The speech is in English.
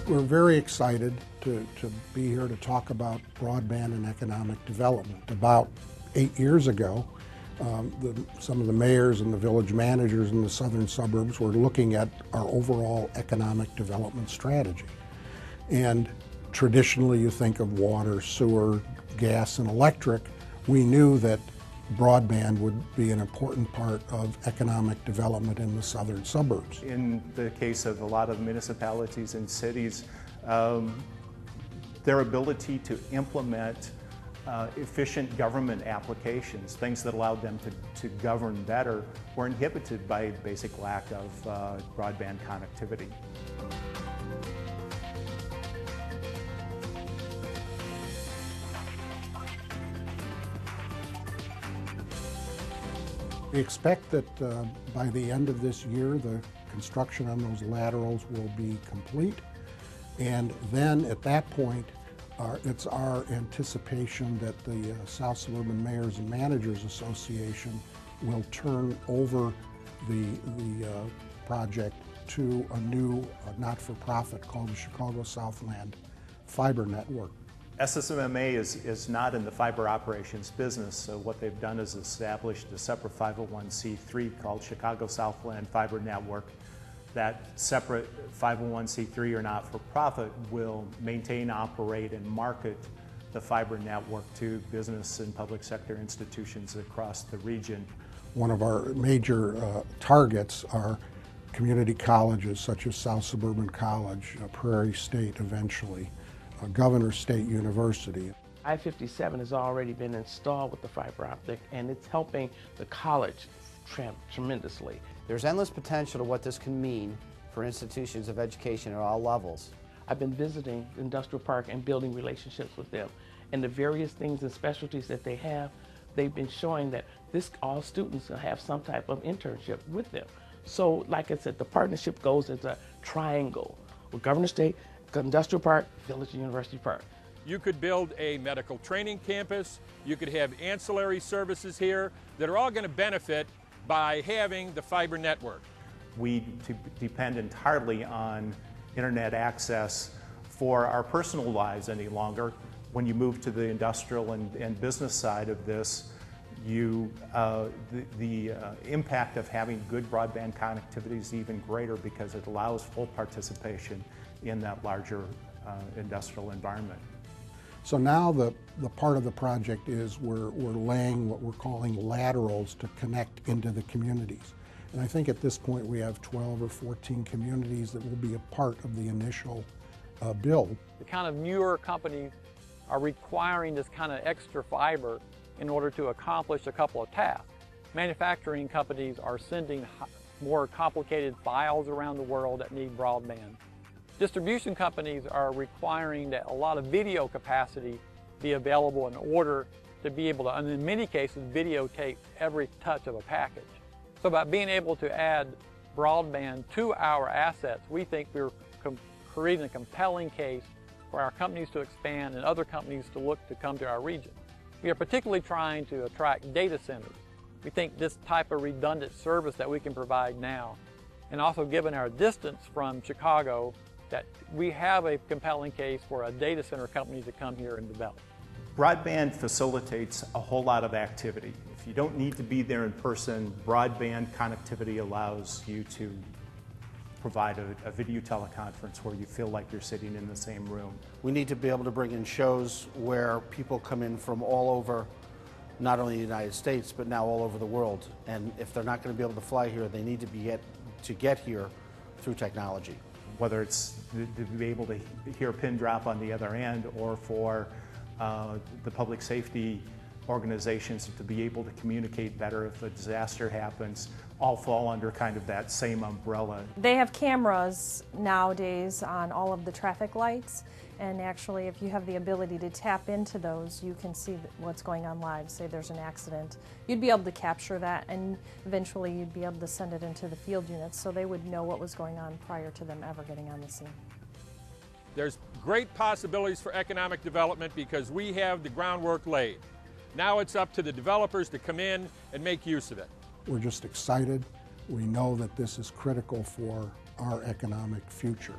We're very excited to be here to talk about broadband and economic development. About 8 years ago, some of the mayors and the village managers in the southern suburbs were looking at our overall economic development strategy. And traditionally you think of water, sewer, gas, and electric. We knew that broadband would be an important part of economic development in the southern suburbs. In the case of a lot of municipalities and cities, their ability to implement efficient government applications, things that allowed them to govern better, were inhibited by a basic lack of broadband connectivity. We expect that by the end of this year, the construction on those laterals will be complete. And then at that point, it's our anticipation that the South Suburban Mayors and Managers Association will turn over the project to a new not-for-profit called the Chicago Southland Fiber Network. SSMMA is not in the fiber operations business, so what they've done is established a separate 501c3 called Chicago Southland Fiber Network. That separate 501c3 or not-for-profit will maintain, operate, and market the fiber network to business and public sector institutions across the region. One of our major targets are community colleges such as South Suburban College, Prairie State eventually, Governor State University. I-57 has already been installed with the fiber optic, and it's helping the college tremendously. There's endless potential to what this can mean for institutions of education at all levels. I've been visiting the industrial park and building relationships with them, and the various things and specialties that they have, they've been showing that all students will have some type of internship with them. So, like I said, the partnership goes as a triangle with Governor State, Industrial Park, Village and University Park. You could build a medical training campus, you could have ancillary services here that are all going to benefit by having the fiber network. We depend entirely on internet access for our personal lives any longer. When you move to the industrial and business side of this, the impact of having good broadband connectivity is even greater because it allows full participation in that larger industrial environment. So now the part of the project is we're laying what we're calling laterals to connect into the communities. And I think at this point we have 12 or 14 communities that will be a part of the initial build. The kind of newer companies are requiring this kind of extra fiber in order to accomplish a couple of tasks. Manufacturing companies are sending more complicated files around the world that need broadband. Distribution companies are requiring that a lot of video capacity be available in order to be able to, and in many cases, videotape every touch of a package. So by being able to add broadband to our assets, we think we're creating a compelling case for our companies to expand and other companies to look to come to our region. We are particularly trying to attract data centers. We think this type of redundant service that we can provide now, and also given our distance from Chicago, that we have a compelling case for a data center company to come here and develop. Broadband facilitates a whole lot of activity. If you don't need to be there in person, broadband connectivity allows you to provide a video teleconference where you feel like you're sitting in the same room. We need to be able to bring in shows where people come in from all over, not only the United States, but now all over the world. And if they're not going to be able to fly here, they need to get here through technology. Whether it's to be able to hear a pin drop on the other end, or for the public safety organizations to be able to communicate better if a disaster happens, all fall under kind of that same umbrella. They have cameras nowadays on all of the traffic lights, and actually if you have the ability to tap into those, you can see what's going on live. Say there's an accident, you'd be able to capture that, and eventually you'd be able to send it into the field units so they would know what was going on prior to them ever getting on the scene. There's great possibilities for economic development because we have the groundwork laid. Now it's up to the developers to come in and make use of it. We're just excited. We know that this is critical for our economic future.